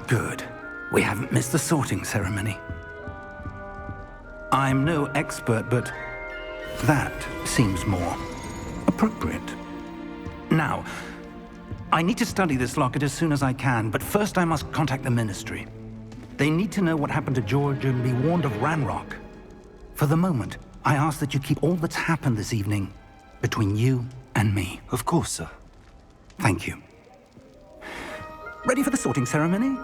Good. We haven't missed the sorting ceremony. I'm no expert, but that seems more appropriate. Now, I need to study this locket as soon as I can, but first I must contact the Ministry. They need to know what happened to George and be warned of Ranrock. For the moment, I ask that you keep all that's happened this evening between you and me. Of course, sir. Thank you. Ready for the sorting ceremony?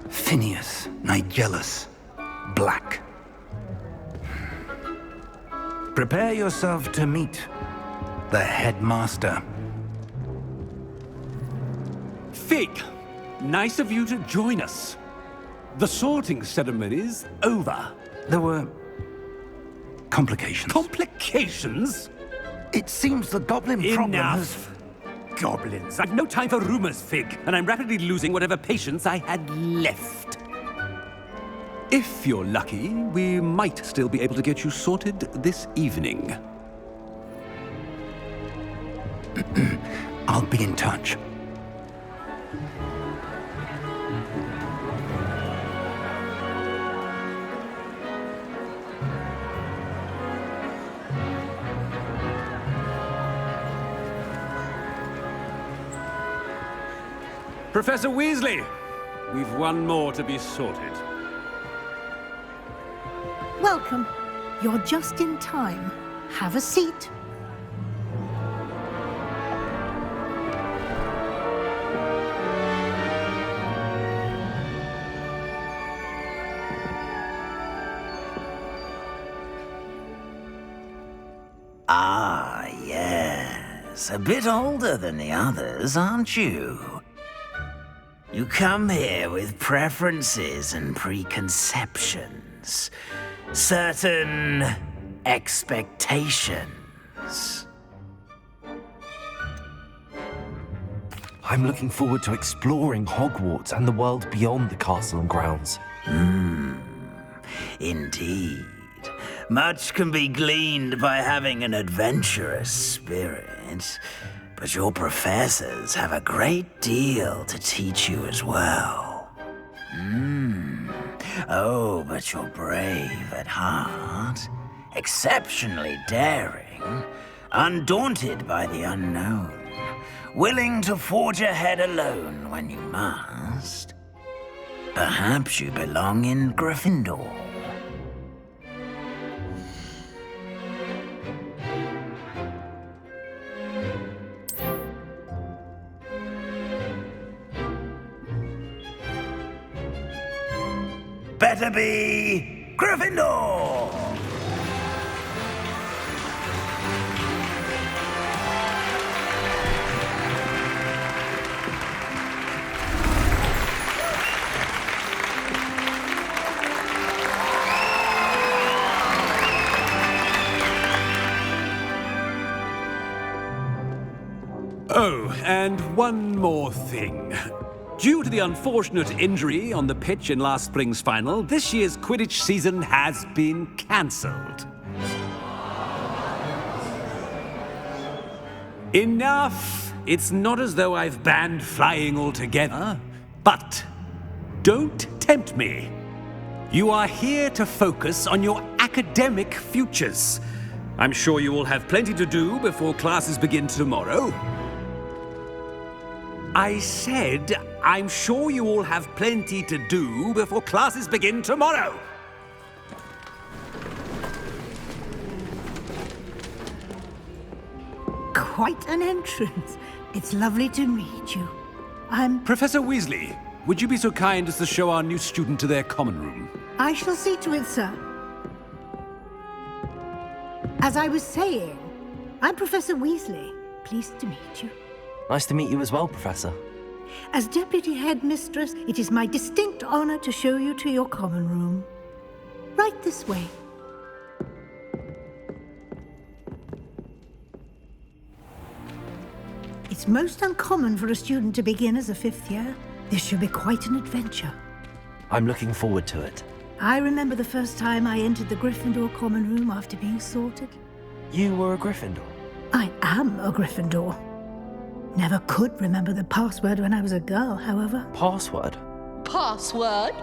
Phineas, Nigellus, Black. Prepare yourself to meet the headmaster. Fig, nice of you to join us. The sorting ceremony's over. There were complications. Complications? It seems the goblin problem has... Enough! Goblins. I've no time for rumors, Fig, and I'm rapidly losing whatever patience I had left. If you're lucky, we might still be able to get you sorted this evening. I'll be in touch. Professor Weasley, we've one more to be sorted. Welcome. You're just in time. Have a seat. Ah, yes. A bit older than the others, aren't you? You come here with preferences and preconceptions. Certain expectations. I'm looking forward to exploring Hogwarts and the world beyond the castle and grounds. Indeed. Much can be gleaned by having an adventurous spirit, but your professors have a great deal to teach you as well. Oh, but you're brave at heart, exceptionally daring, undaunted by the unknown, willing to forge ahead alone when you must. Perhaps you belong in Gryffindor. Better be Gryffindor! Oh, and one more thing. Due to the unfortunate injury on the pitch in last spring's final, this year's Quidditch season has been cancelled. Enough! It's not as though I've banned flying altogether, but don't tempt me. You are here to focus on your academic futures. I'm sure you will have plenty to do before classes begin tomorrow. I said, I'm sure you all have plenty to do before classes begin tomorrow. Quite an entrance. It's lovely to meet you. Professor Weasley, would you be so kind as to show our new student to their common room? I shall see to it, sir. As I was saying, I'm Professor Weasley. Pleased to meet you. Nice to meet you as well, Professor. As Deputy Headmistress, it is my distinct honor to show you to your common room. Right this way. It's most uncommon for a student to begin as a 5th year. This should be quite an adventure. I'm looking forward to it. I remember the first time I entered the Gryffindor common room after being sorted. You were a Gryffindor? I am a Gryffindor. Never could remember the password when I was a girl, however. Password? Password?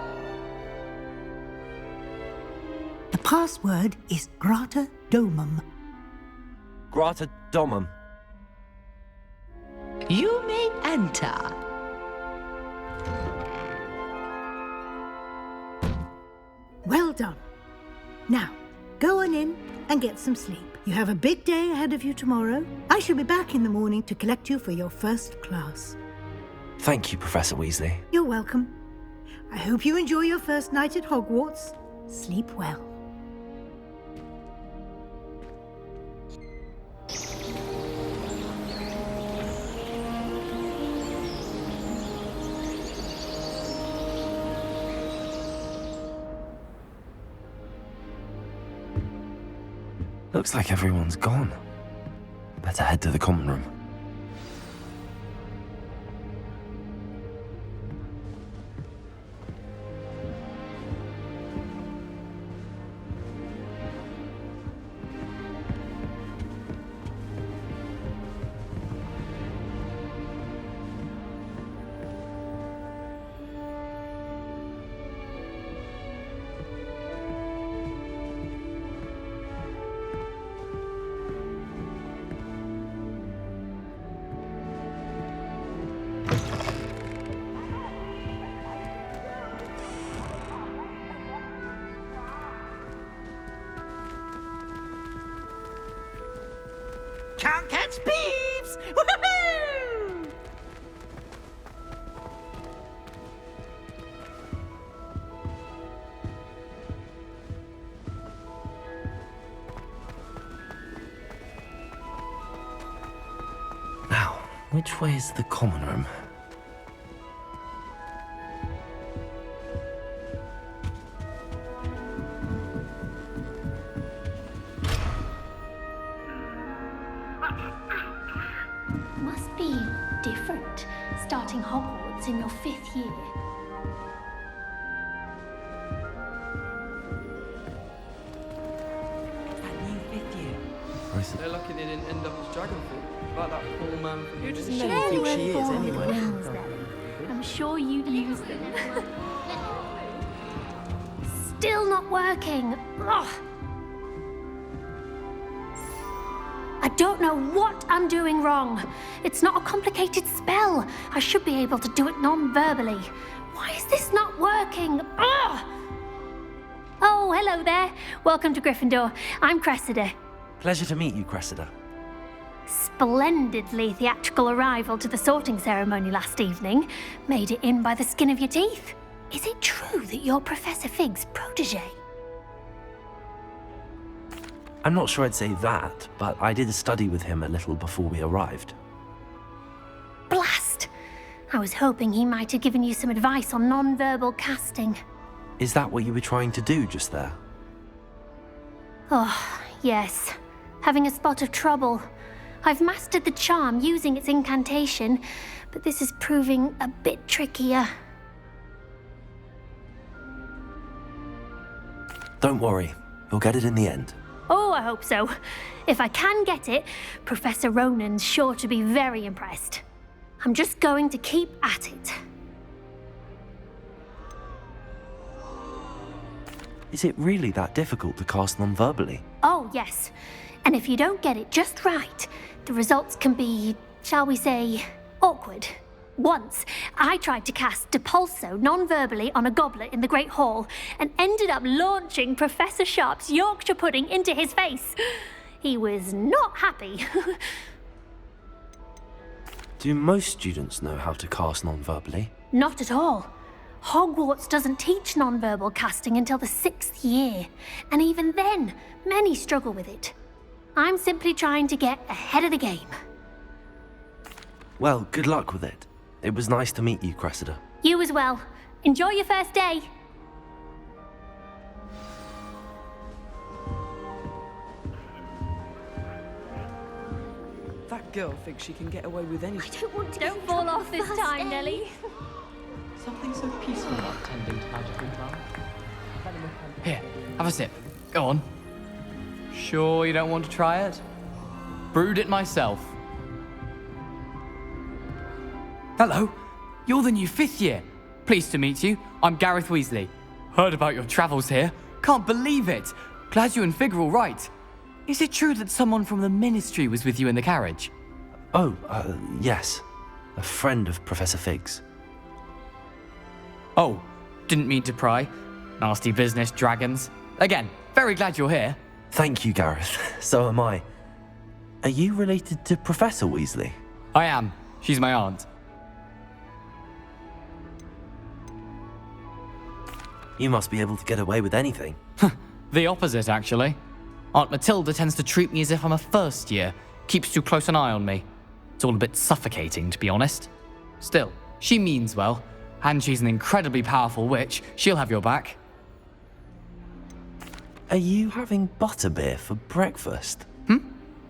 The password is Grata Domum. Grata Domum. You may enter. Well done. Now, go on in and get some sleep. You have a big day ahead of you tomorrow. I shall be back in the morning to collect you for your first class. Thank you, Professor Weasley. You're welcome. I hope you enjoy your first night at Hogwarts. Sleep well. Looks like everyone's gone. Better head to the common room. Can't catch thieves! Woohoo! Now, which way is the common room? Must be different, starting Hogwarts in your 5th year. That new 5th year. They're lucky they didn't end up as dragon fruit, like that poor man from Who does the Nelly think she is, anyway? Wings, then. I'm sure you'd use them. Still not working. Ugh. I don't know what I'm doing wrong. It's not a complicated spell. I should be able to do it non-verbally. Why is this not working? Ugh. Oh, hello there. Welcome to Gryffindor. I'm Cressida. Pleasure to meet you, Cressida. Splendidly theatrical arrival to the sorting ceremony last evening. Made it in by the skin of your teeth. Is it true that you're Professor Fig's protege? I'm not sure I'd say that, but I did study with him a little before we arrived. Blast! I was hoping he might have given you some advice on non-verbal casting. Is that what you were trying to do just there? Oh, yes. Having a spot of trouble. I've mastered the charm using its incantation, but this is proving a bit trickier. Don't worry, you'll get it in the end. Oh, I hope so. If I can get it, Professor Ronan's sure to be very impressed. I'm just going to keep at it. Is it really that difficult to cast non-verbally? Oh, yes. And if you don't get it just right, the results can be, shall we say, awkward. Once, I tried to cast Depulso non-verbally on a goblet in the Great Hall and ended up launching Professor Sharp's Yorkshire pudding into his face. He was not happy. Do most students know how to cast non-verbally? Not at all. Hogwarts doesn't teach non-verbal casting until the 6th year, and even then, many struggle with it. I'm simply trying to get ahead of the game. Well, good luck with it. It was nice to meet you, Cressida. You as well. Enjoy your first day. That girl thinks she can get away with anything. I don't want to Don't fall off this time, Nellie. Something so peaceful about tending to magical plants. Here, have a sip. Go on. Sure you don't want to try it? Brewed it myself. Hello, you're the new 5th year. Pleased to meet you. I'm Gareth Weasley. Heard about your travels here. Can't believe it. Glad you and Fig are all right. Is it true that someone from the Ministry was with you in the carriage? Oh, yes. A friend of Professor Fig's. Oh, didn't mean to pry. Nasty business, dragons. Again, very glad you're here. Thank you, Gareth. So am I. Are you related to Professor Weasley? I am. She's my aunt. You must be able to get away with anything. The opposite, actually. Aunt Matilda tends to treat me as if I'm a first year. Keeps too close an eye on me. It's all a bit suffocating, to be honest. Still, she means well. And she's an incredibly powerful witch. She'll have your back. Are you having butterbeer for breakfast?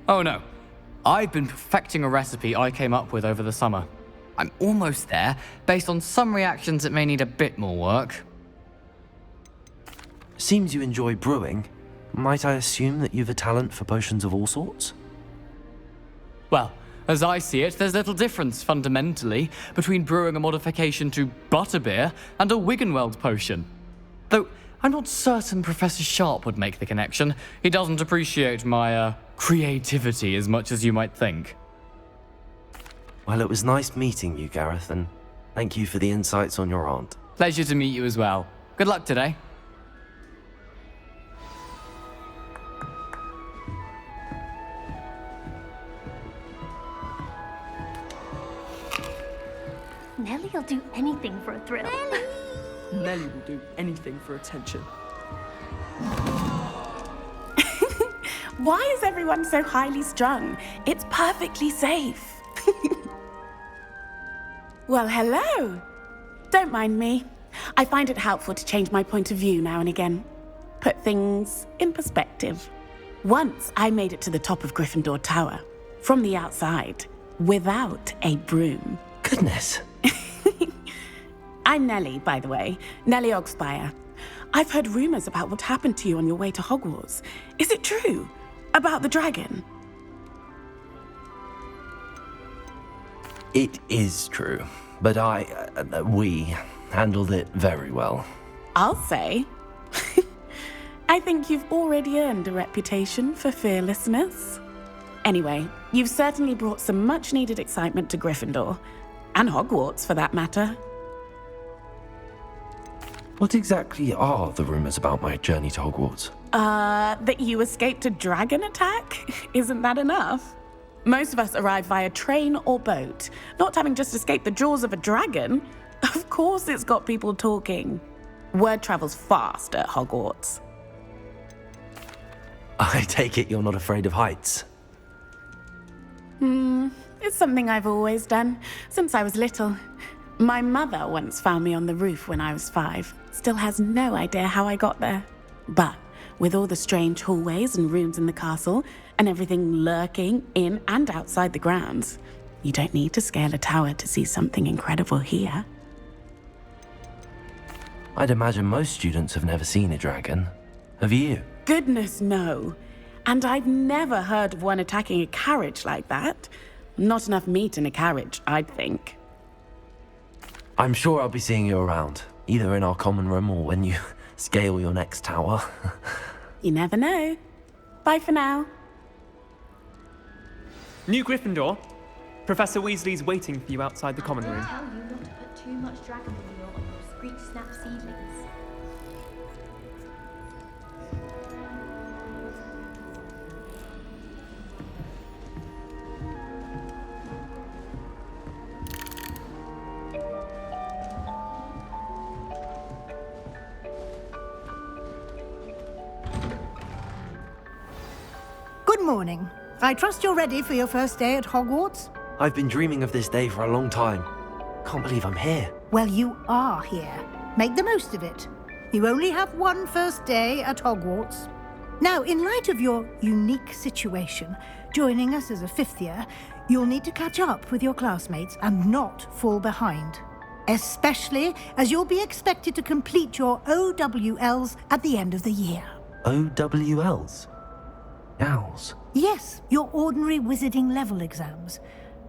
Oh no. I've been perfecting a recipe I came up with over the summer. I'm almost there, based on some reactions that may need a bit more work. Seems you enjoy brewing. Might I assume that you've a talent for potions of all sorts? Well, as I see it, there's little difference, fundamentally, between brewing a modification to butterbeer and a Wiggenweld potion. Though, I'm not certain Professor Sharp would make the connection. He doesn't appreciate my, creativity as much as you might think. Well, it was nice meeting you, Gareth, and thank you for the insights on your aunt. Pleasure to meet you as well. Good luck today. Nellie'll do anything for a thrill. Nellie will do anything for attention. Why is everyone so highly strung? It's perfectly safe. Well, hello. Don't mind me. I find it helpful to change my point of view now and again. Put things in perspective. Once I made it to the top of Gryffindor Tower, from the outside, without a broom. Goodness. I'm Nellie, by the way. Nellie Ogspire. I've heard rumors about what happened to you on your way to Hogwarts. Is it true? About the dragon? It is true, but we handled it very well. I'll say. I think you've already earned a reputation for fearlessness. Anyway, you've certainly brought some much-needed excitement to Gryffindor. And Hogwarts, for that matter. What exactly are the rumors about my journey to Hogwarts? That you escaped a dragon attack? Isn't that enough? Most of us arrive via train or boat, not having just escaped the jaws of a dragon. Of course it's got people talking. Word travels fast at Hogwarts. I take it you're not afraid of heights? It's something I've always done, since I was little. My mother once found me on the roof when I was 5. Still has no idea how I got there. But with all the strange hallways and rooms in the castle, and everything lurking in and outside the grounds, you don't need to scale a tower to see something incredible here. I'd imagine most students have never seen a dragon. Have you? Goodness, no. And I've never heard of one attacking a carriage like that. Not enough meat in a carriage, I'd think. I'm sure I'll be seeing you around, either in our common room or when you scale your next tower. You never know. Bye for now. New Gryffindor. Professor Weasley's waiting for you outside the common room. Tell you not to put too much dragon manure on your Screech Snap seedlings. Good morning. I trust you're ready for your first day at Hogwarts? I've been dreaming of this day for a long time. Can't believe I'm here. Well, you are here. Make the most of it. You only have one first day at Hogwarts. Now, in light of your unique situation, joining us as a 5th year, You'll need to catch up with your classmates and not fall behind. Especially as you'll be expected to complete your OWLs at the end of the year. OWLs? Owls? Yes, your ordinary wizarding level exams.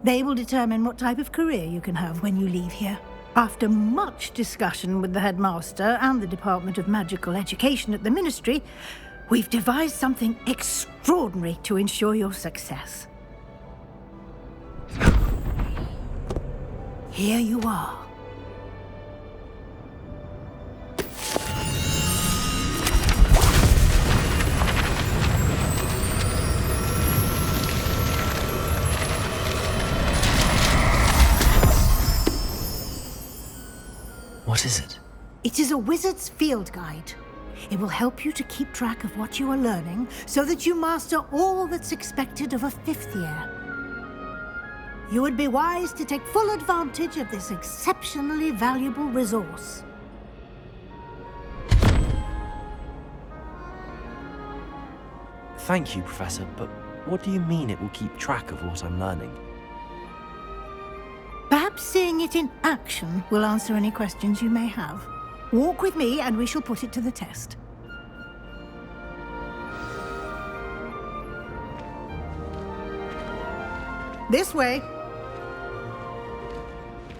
They will determine what type of career you can have when you leave here. After much discussion with the headmaster and the Department of Magical Education at the Ministry, we've devised something extraordinary to ensure your success. Here you are. What is it? It is a wizard's field guide. It will help you to keep track of what you are learning so that you master all that's expected of a 5th year. You would be wise to take full advantage of this exceptionally valuable resource. Thank you, Professor, but what do you mean it will keep track of what I'm learning? Perhaps seeing it in action will answer any questions you may have. Walk with me and we shall put it to the test. This way.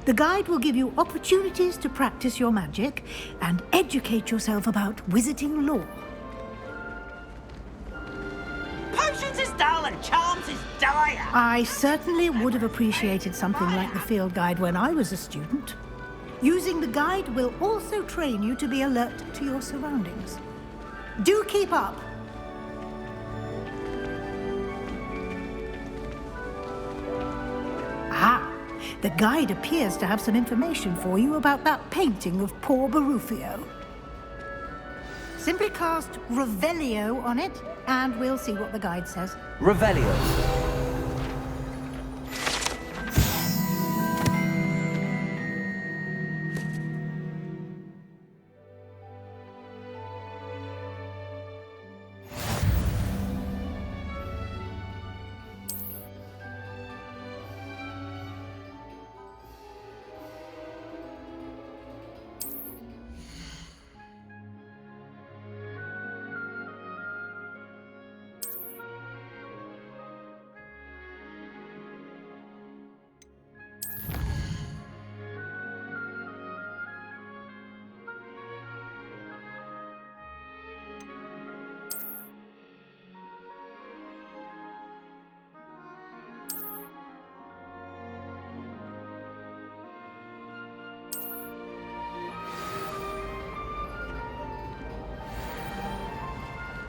The guide will give you opportunities to practice your magic and educate yourself about wizarding lore. Potions is dull and charms is dire. I certainly would have appreciated something like the field guide when I was a student. Using the guide will also train you to be alert to your surroundings. Do keep up. Ah, the guide appears to have some information for you about that painting of poor Barufio. Simply cast Revelio on it, and we'll see what the guide says. Revelio.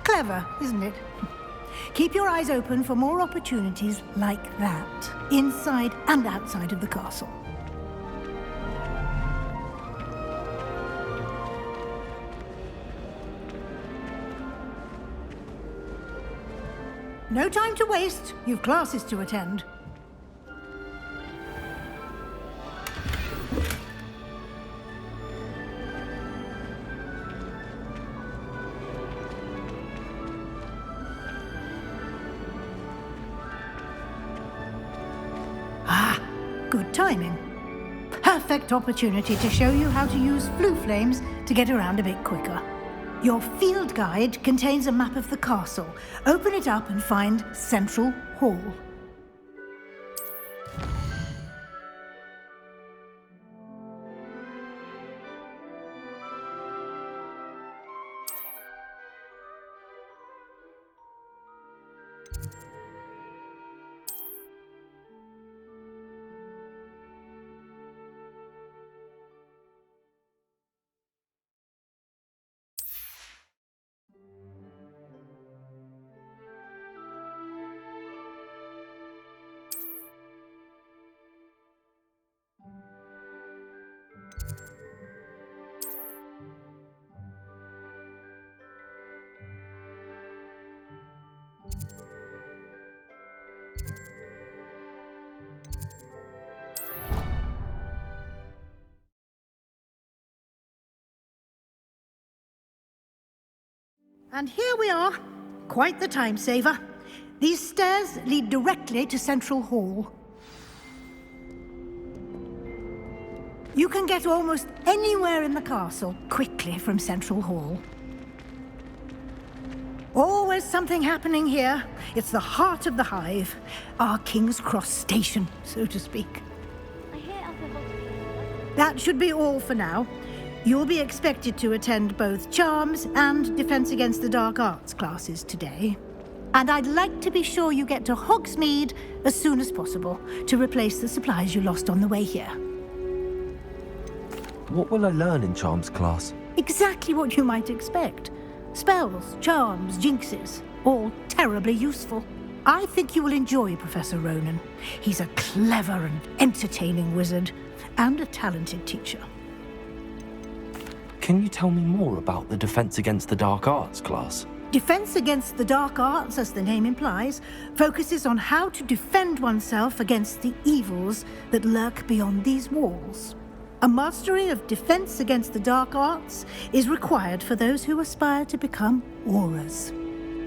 Clever, isn't it? Keep your eyes open for more opportunities like that, inside and outside of the castle. No time to waste. You've classes to attend. Good timing. Perfect opportunity to show you how to use flue flames to get around a bit quicker. Your field guide contains a map of the castle. Open it up and find Central Hall. And here we are. Quite the time saver. These stairs lead directly to Central Hall. You can get almost anywhere in the castle quickly from Central Hall. Always something happening here. It's the heart of the Hive, our King's Cross station, so to speak. That should be all for now. You'll be expected to attend both Charms and Defense Against the Dark Arts classes today. And I'd like to be sure you get to Hogsmeade as soon as possible to replace the supplies you lost on the way here. What will I learn in Charms class? Exactly what you might expect. Spells, charms, jinxes, all terribly useful. I think you will enjoy Professor Ronan. He's a clever and entertaining wizard, and a talented teacher. Can you tell me more about the Defense Against the Dark Arts class? Defense Against the Dark Arts, as the name implies, focuses on how to defend oneself against the evils that lurk beyond these walls. A mastery of Defense Against the Dark Arts is required for those who aspire to become auras.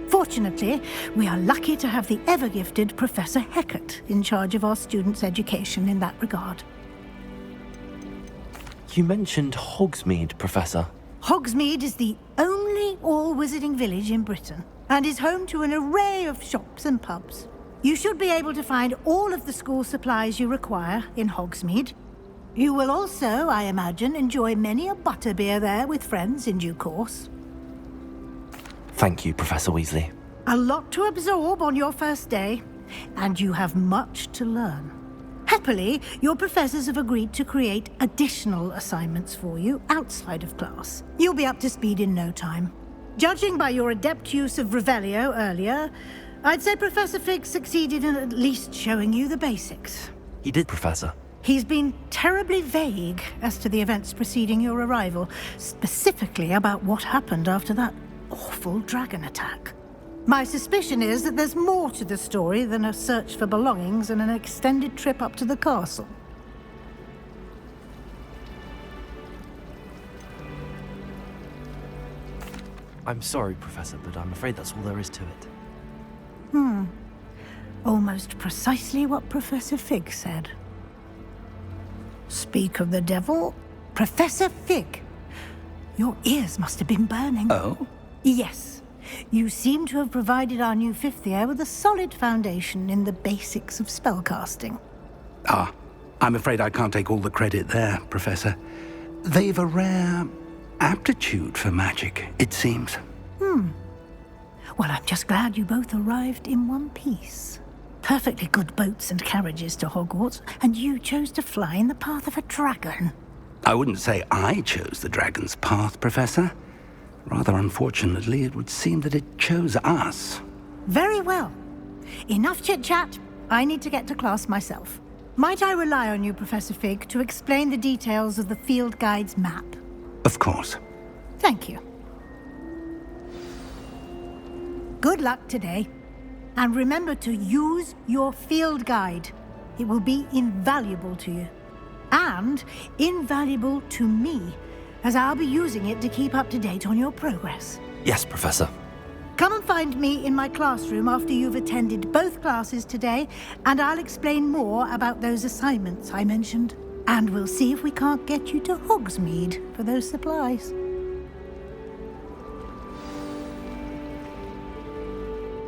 Fortunately, we are lucky to have the ever-gifted Professor Hecat in charge of our students' education in that regard. You mentioned Hogsmeade, Professor. Hogsmeade is the only all-wizarding village in Britain and is home to an array of shops and pubs. You should be able to find all of the school supplies you require in Hogsmeade. You will also, I imagine, enjoy many a butterbeer there with friends in due course. Thank you, Professor Weasley. A lot to absorb on your first day, and you have much to learn. Happily, your professors have agreed to create additional assignments for you outside of class. You'll be up to speed in no time. Judging by your adept use of Revelio earlier, I'd say Professor Fig succeeded in at least showing you the basics. He did, Professor. He's been terribly vague as to the events preceding your arrival, specifically about what happened after that awful dragon attack. My suspicion is that there's more to the story than a search for belongings and an extended trip up to the castle. I'm sorry, Professor, but I'm afraid that's all there is to it. Almost precisely what Professor Fig said. Speak of the devil, Professor Fig. Your ears must have been burning. Oh? Yes. You seem to have provided our new fifth year with a solid foundation in the basics of spellcasting. Ah, I'm afraid I can't take all the credit there, Professor. They've a rare aptitude for magic, it seems. Well, I'm just glad you both arrived in one piece. Perfectly good boats and carriages to Hogwarts, and you chose to fly in the path of a dragon. I wouldn't say I chose the dragon's path, Professor. Rather unfortunately, it would seem that it chose us. Very well. Enough chit-chat. I need to get to class myself. Might I rely on you, Professor Fig, to explain the details of the field guide's map? Of course. Thank you. Good luck today. And remember to use your field guide. It will be invaluable to you. And invaluable to me, as I'll be using it to keep up to date on your progress. Yes, Professor. Come and find me in my classroom after you've attended both classes today, and I'll explain more about those assignments I mentioned. And we'll see if we can't get you to Hogsmeade for those supplies.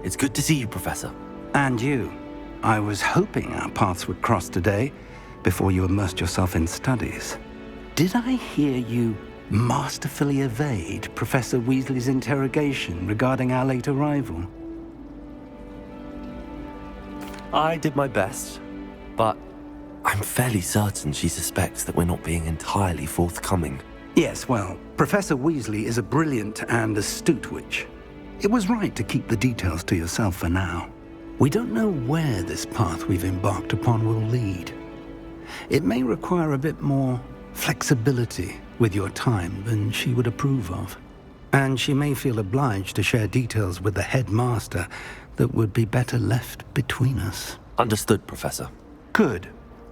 It's good to see you, Professor. And you. I was hoping our paths would cross today, before you immersed yourself in studies. Did I hear you masterfully evade Professor Weasley's interrogation regarding our late arrival? I did my best, but I'm fairly certain she suspects that we're not being entirely forthcoming. Yes, well, Professor Weasley is a brilliant and astute witch. It was right to keep the details to yourself for now. We don't know where this path we've embarked upon will lead. It may require a bit more flexibility with your time than she would approve of. And she may feel obliged to share details with the headmaster that would be better left between us. Understood, Professor. Good.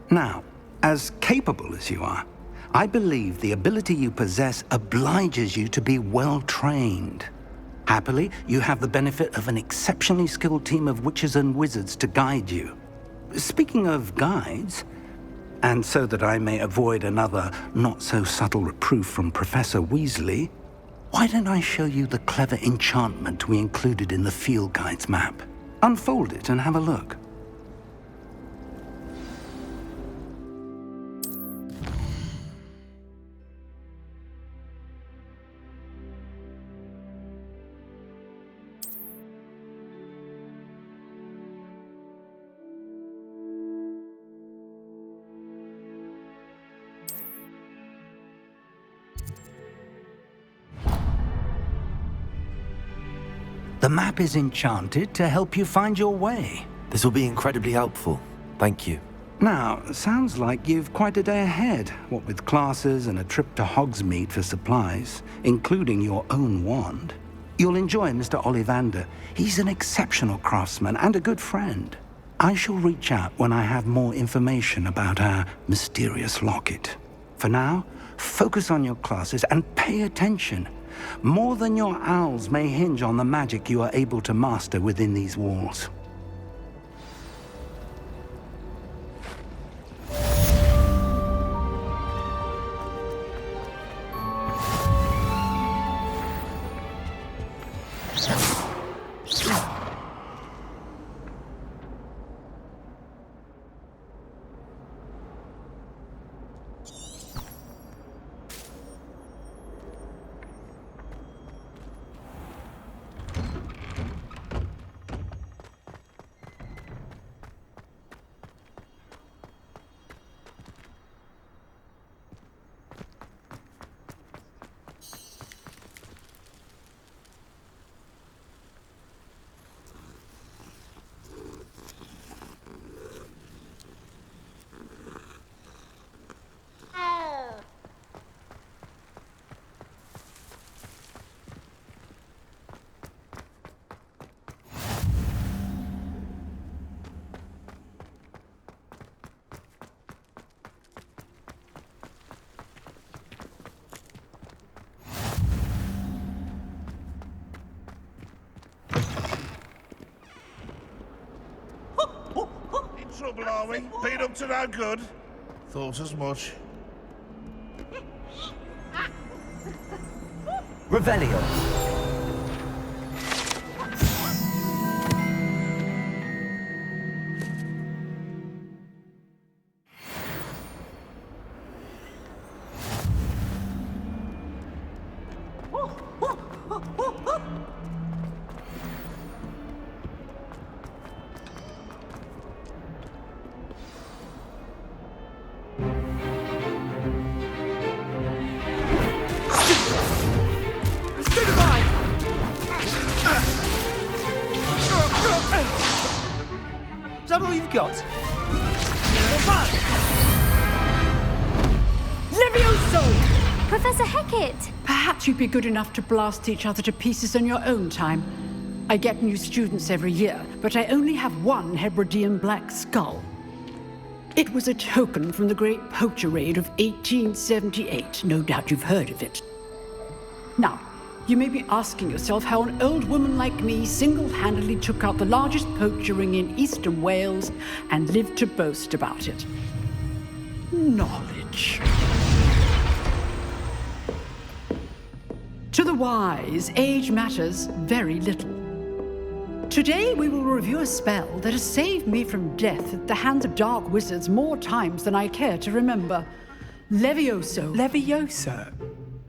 Now, as capable as you are, I believe the ability you possess obliges you to be well trained. Happily, you have the benefit of an exceptionally skilled team of witches and wizards to guide you. Speaking of guides, and so that I may avoid another not-so-subtle reproof from Professor Weasley, why don't I show you the clever enchantment we included in the field guide's map? Unfold it and have a look. The map is enchanted to help you find your way. This will be incredibly helpful. Thank you. Now, sounds like you've quite a day ahead, what with classes and a trip to Hogsmeade for supplies, including your own wand. You'll enjoy Mr. Ollivander. He's an exceptional craftsman and a good friend. I shall reach out when I have more information about our mysterious locket. For now, focus on your classes and pay attention. More than your owls may hinge on the magic you are able to master within these walls. Trouble, are we? Been up to no good? Thought as much. Revelio. Is that all you've got? Levioso! Professor Hecat! Perhaps you'd be good enough to blast each other to pieces in your own time. I get new students every year, but I only have one Hebridean black skull. It was a token from the Great Poacher Raid of 1878. No doubt you've heard of it. Now, you may be asking yourself how an old woman like me single-handedly took out the largest poacher ring in eastern Wales and lived to boast about it. Knowledge. To the wise, age matters very little. Today we will review a spell that has saved me from death at the hands of dark wizards more times than I care to remember. Levioso. Levioso?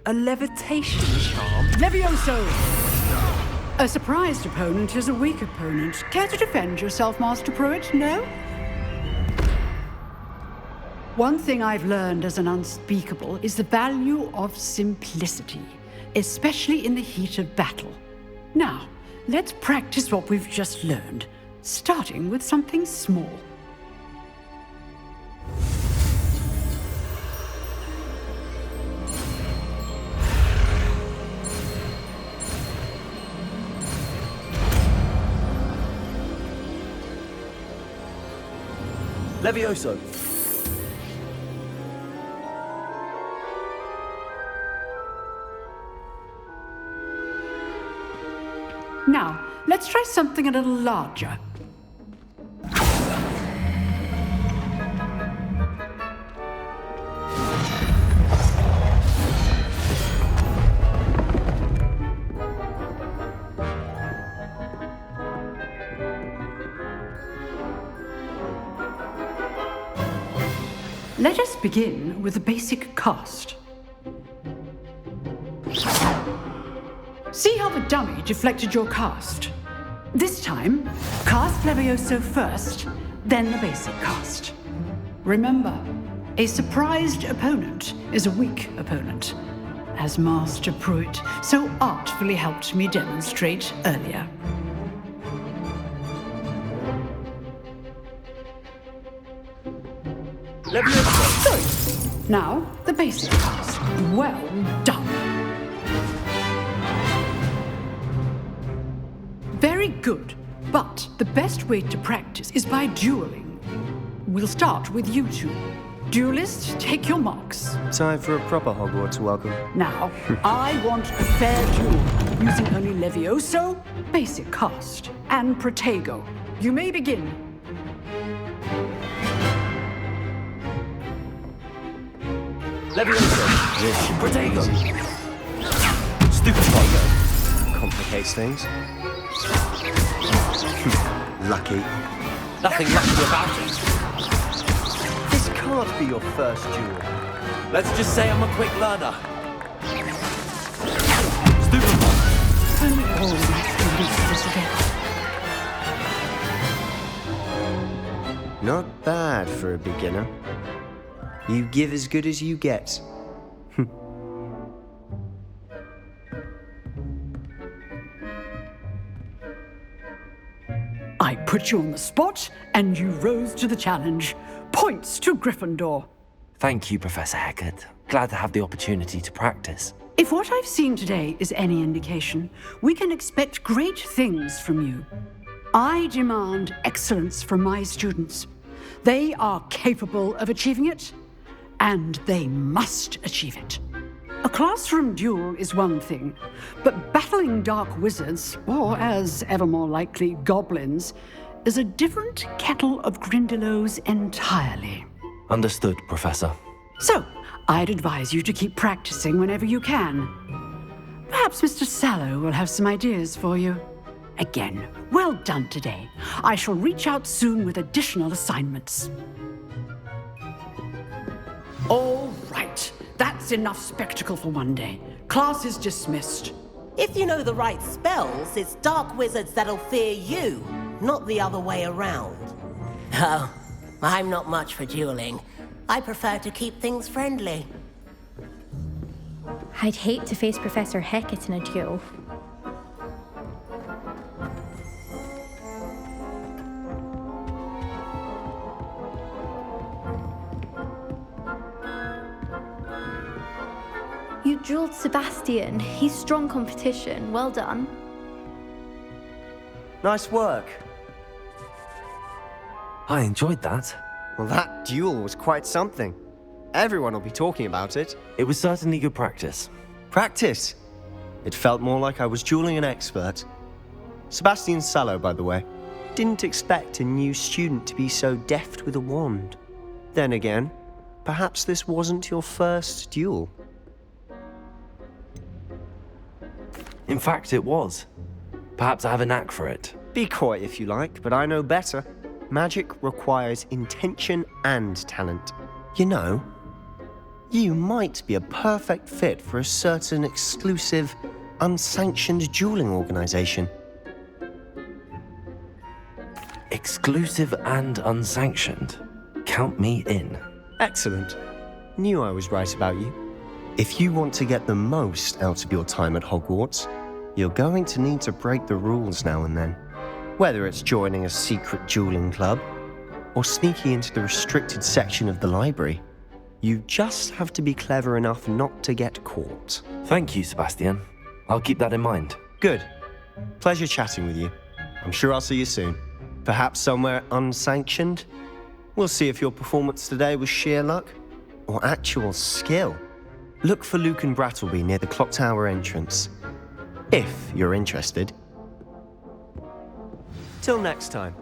A levitation charm? Levioso! A surprised opponent is a weak opponent. Care to defend yourself, Master Pruitt? No? One thing I've learned as an unspeakable is the value of simplicity, especially in the heat of battle. Now, let's practice what we've just learned, starting with something small. Levioso. Now, let's try something a little larger. Let us begin with the basic cast. See how the dummy deflected your cast? This time, cast Levioso first, then the basic cast. Remember, a surprised opponent is a weak opponent, as Master Pruitt so artfully helped me demonstrate earlier. Levioso! Now, the basic cast. Well done. Very good, but the best way to practice is by dueling. We'll start with you two. Duelists, take your marks. Time for a proper Hogwarts welcome. Now, I want a fair duel, using only Levioso, basic cast, and Protego. You may begin. Levioso. Protego. Stupid Pogo. Complicates things. Lucky. Nothing lucky about it. This can't be your first duel. Let's just say I'm a quick learner. Only all nice to release this again. Not bad for a beginner. You give as good as you get. I put you on the spot, and you rose to the challenge. Points to Gryffindor. Thank you, Professor Hecat. Glad to have the opportunity to practice. If what I've seen today is any indication, we can expect great things from you. I demand excellence from my students. They are capable of achieving it, and they must achieve it. A classroom duel is one thing, but battling dark wizards, or as ever more likely, goblins, is a different kettle of Grindylows entirely. Understood, Professor. So, I'd advise you to keep practicing whenever you can. Perhaps Mr. Sallow will have some ideas for you. Again, well done today. I shall reach out soon with additional assignments. All right. That's enough spectacle for one day. Class is dismissed. If you know the right spells, it's dark wizards that'll fear you, not the other way around. Oh, I'm not much for dueling. I prefer to keep things friendly. I'd hate to face Professor Hecat in a duel. You dueled Sebastian. He's strong competition. Well done. Nice work. I enjoyed that. Well, that duel was quite something. Everyone will be talking about it. It was certainly good practice. Practice? It felt more like I was dueling an expert. Sebastian Sallow, by the way. Didn't expect a new student to be so deft with a wand. Then again, perhaps this wasn't your first duel. In fact, it was. Perhaps I have a knack for it. Be coy if you like, but I know better. Magic requires intention and talent. You know, you might be a perfect fit for a certain exclusive, unsanctioned dueling organization. Exclusive and unsanctioned. Count me in. Excellent. Knew I was right about you. If you want to get the most out of your time at Hogwarts, you're going to need to break the rules now and then. Whether it's joining a secret dueling club or sneaking into the restricted section of the library, you just have to be clever enough not to get caught. Thank you, Sebastian. I'll keep that in mind. Good. Pleasure chatting with you. I'm sure I'll see you soon. Perhaps somewhere unsanctioned? We'll see if your performance today was sheer luck or actual skill. Look for Luke and Brattleby near the Clock Tower entrance. If you're interested. Till next time.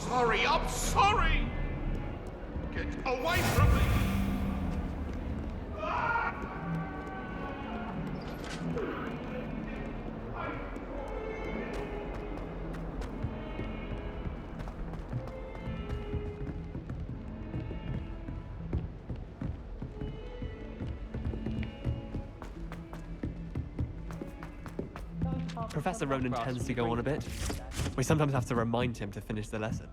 Sorry, I'm sorry! Get away from me! Professor Ronan tends to go on a bit. We sometimes have to remind him to finish the lesson.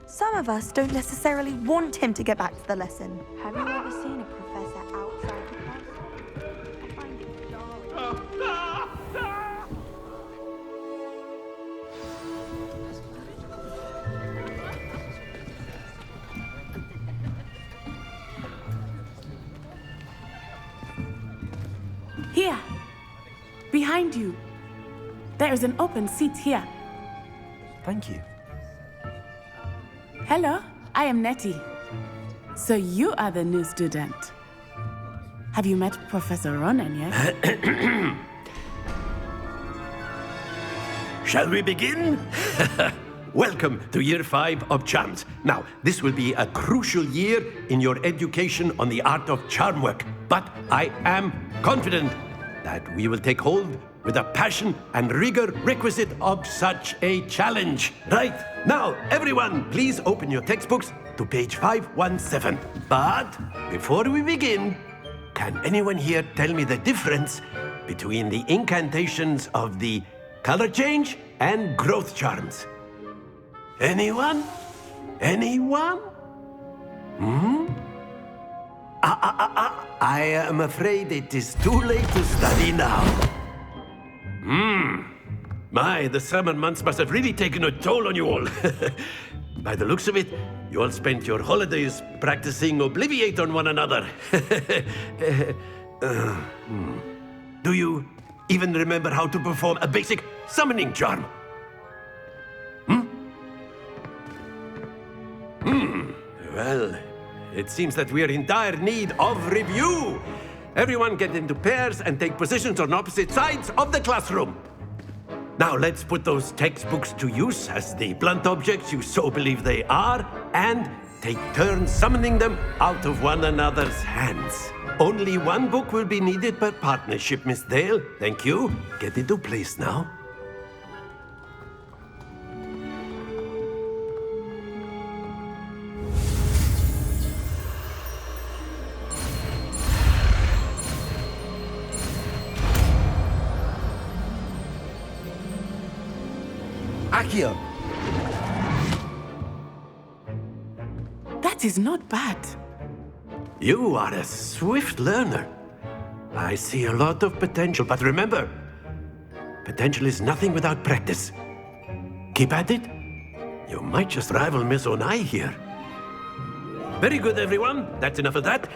Some of us don't necessarily want him to get back to the lesson. Have you ever seen a professor outside the class? I find it jarring. Here! Behind you! There is an open seat here. Thank you. Hello, I am Nettie. So you are the new student. Have you met Professor Ronan yet? Shall we begin? Welcome to Year 5 of Charms. Now, this will be a crucial year in your education on the art of charm work. But I am confident that we will take hold with the passion and rigor requisite of such a challenge. Right, now, everyone, please open your textbooks to page 517. But before we begin, can anyone here tell me the difference between the incantations of the color change and growth charms? Anyone? Anyone? I am afraid it is too late to study now. My, the summer months must have really taken a toll on you all. By the looks of it, you all spent your holidays practicing Obliviate on one another. Do you even remember how to perform a basic summoning charm? Well, it seems that we are in dire need of review. Everyone get into pairs and take positions on opposite sides of the classroom. Now let's put those textbooks to use as the blunt objects you so believe they are, and take turns summoning them out of one another's hands. Only one book will be needed per partnership, Miss Dale. Thank you. Get into place now. Accio. That is not bad. You are a swift learner. I see a lot of potential, but remember, potential is nothing without practice. Keep at it. You might just rival Miss Onai here. Very good, everyone. That's enough of that.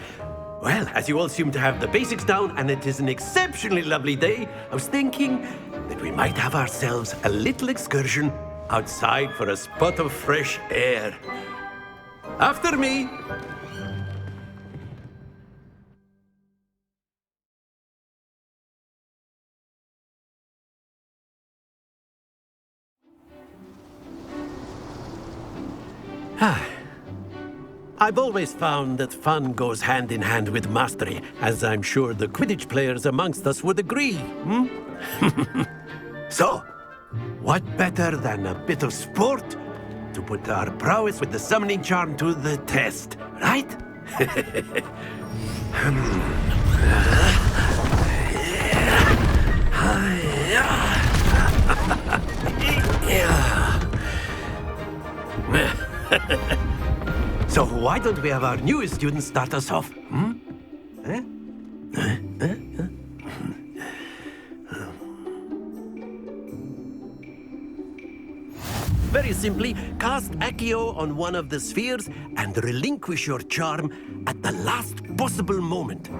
Well, as you all seem to have the basics down, and it is an exceptionally lovely day, I was thinking that we might have ourselves a little excursion outside for a spot of fresh air. After me. I've always found that fun goes hand in hand with mastery, as I'm sure the Quidditch players amongst us would agree. So, what better than a bit of sport to put our prowess with the summoning charm to the test, right? So why don't we have our newest student start us off? Eh? Very simply, cast Accio on one of the spheres and relinquish your charm at the last possible moment.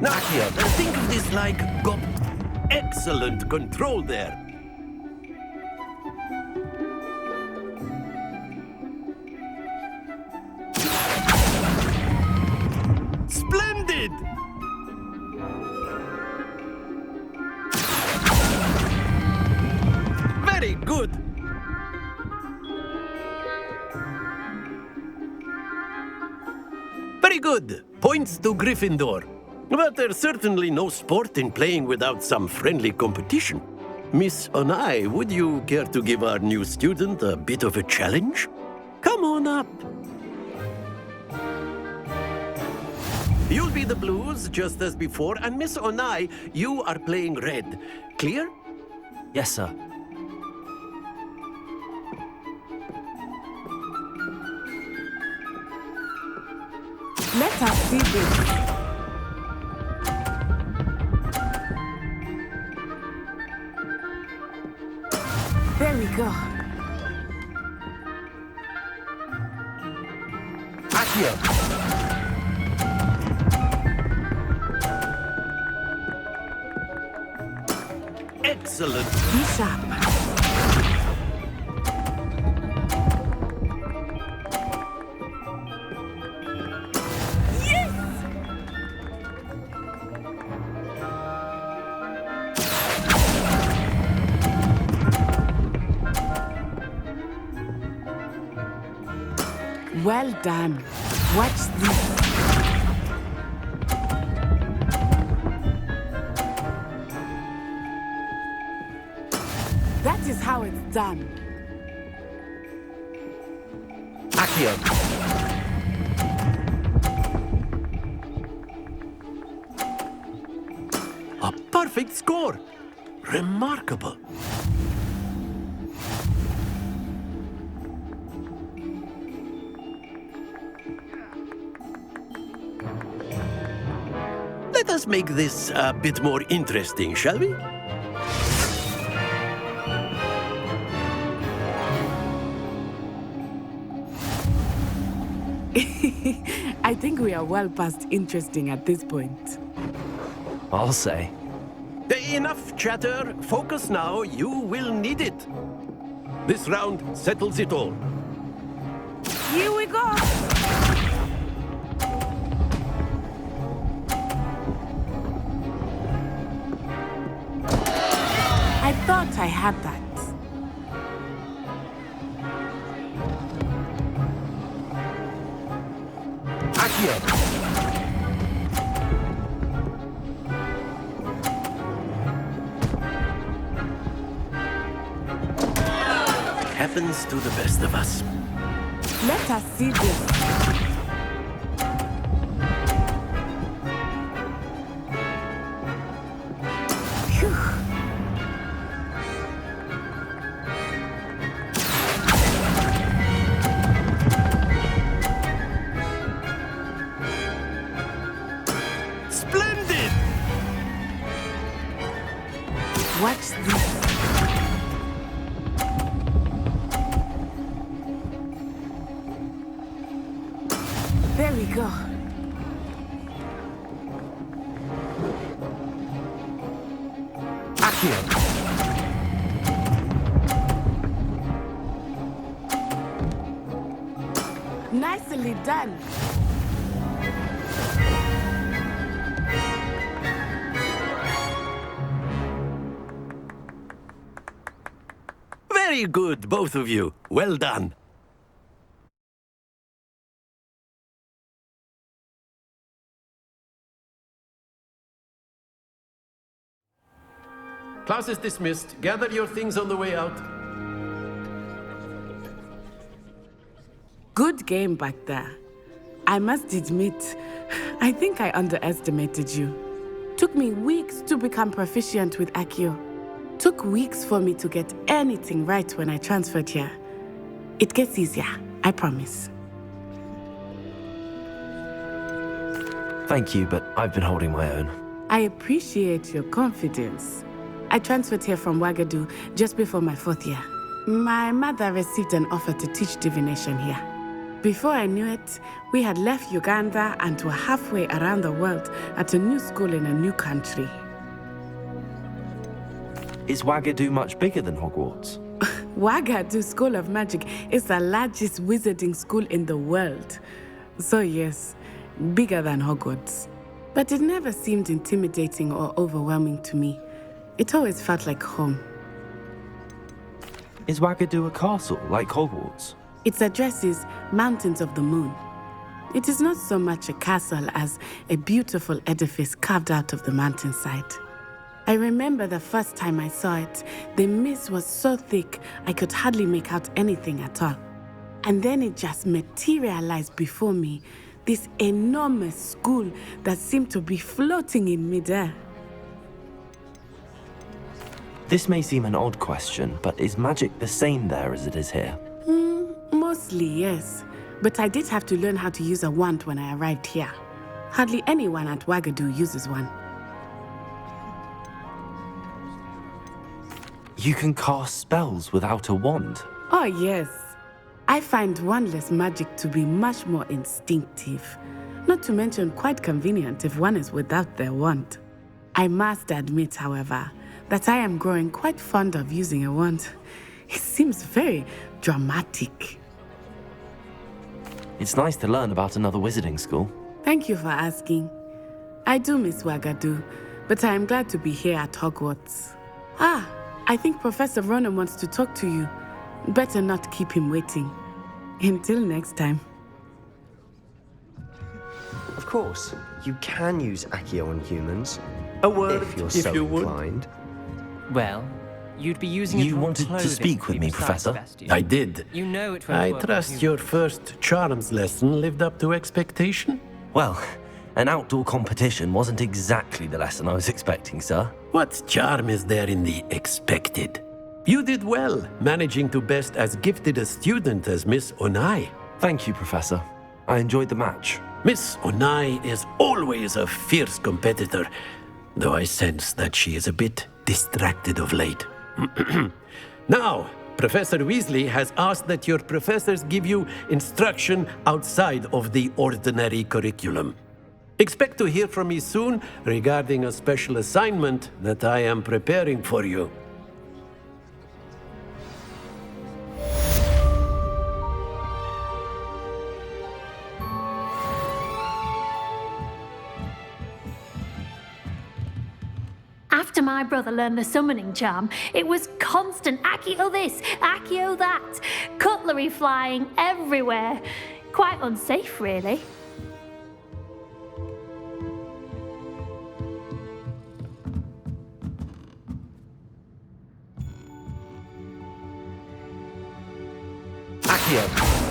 Now, Accio, think of this like excellent control there. Splendid! Very good! Very good. Points to Gryffindor. But there's certainly no sport in playing without some friendly competition. Miss Onai, would you care to give our new student a bit of a challenge? Come on up. You'll be the blues, just as before, and Miss Onai, you are playing red. Clear? Yes, sir. Let us see this. There we go. Accio. Excellent. Be sharp. Well done. Watch this. That is how it's done. Accio. A perfect score. Remarkable. Let us make this a bit more interesting, shall we? I think we are well past interesting at this point. I'll say. Enough chatter. Focus now. You will need it. This round settles it all. Here we go. I thought I had that. Accio. Happens to the best of us. Let us see this. Phew. Splendid! Watch this. There we go. Accio. Nicely done. Very good, both of you. Well done. Class is dismissed. Gather your things on the way out. Good game back there. I must admit, I think I underestimated you. Took me weeks to become proficient with Accio. Took weeks for me to get anything right when I transferred here. It gets easier, I promise. Thank you, but I've been holding my own. I appreciate your confidence. I transferred here from Wagadu just before my 4th year. My mother received an offer to teach divination here. Before I knew it, we had left Uganda and were halfway around the world at a new school in a new country. Is Wagadu much bigger than Hogwarts? Wagadu School of Magic is the largest wizarding school in the world. So yes, bigger than Hogwarts. But it never seemed intimidating or overwhelming to me. It always felt like home. Is Wagadu a castle, like Hogwarts? Its address is Mountains of the Moon. It is not so much a castle as a beautiful edifice carved out of the mountainside. I remember the first time I saw it, the mist was so thick I could hardly make out anything at all. And then it just materialized before me, this enormous school that seemed to be floating in midair. This may seem an odd question, but is magic the same there as it is here? Mostly, yes. But I did have to learn how to use a wand when I arrived here. Hardly anyone at Wagadu uses one. You can cast spells without a wand? Oh, yes. I find wandless magic to be much more instinctive. Not to mention quite convenient if one is without their wand. I must admit, however, that I am growing quite fond of using a wand. It seems very dramatic. It's nice to learn about another wizarding school. Thank you for asking. I do miss Wagadu, but I am glad to be here at Hogwarts. I think Professor Ronan wants to talk to you. Better not keep him waiting. Until next time. Of course, you can use Accio on humans. A word, if you're if so you would. inclined. Well, you'd be using it You on wanted to clothing speak with me, besides Professor? Bastion. I did. You know it won't I work trust with your first charms lesson lived up to expectation. Well, an outdoor competition wasn't exactly the lesson I was expecting, sir. What charm is there in the expected? You did well, managing to best as gifted a student as Miss Onai. Thank you, Professor. I enjoyed the match. Miss Onai is always a fierce competitor, though I sense that she is a bit distracted of late. Now, Professor Weasley has asked that your professors give you instruction outside of the ordinary curriculum. Expect to hear from me soon regarding a special assignment that I am preparing for you. After my brother learned the summoning charm, it was constant Accio this, Accio that, cutlery flying everywhere. Quite unsafe, really. Accio!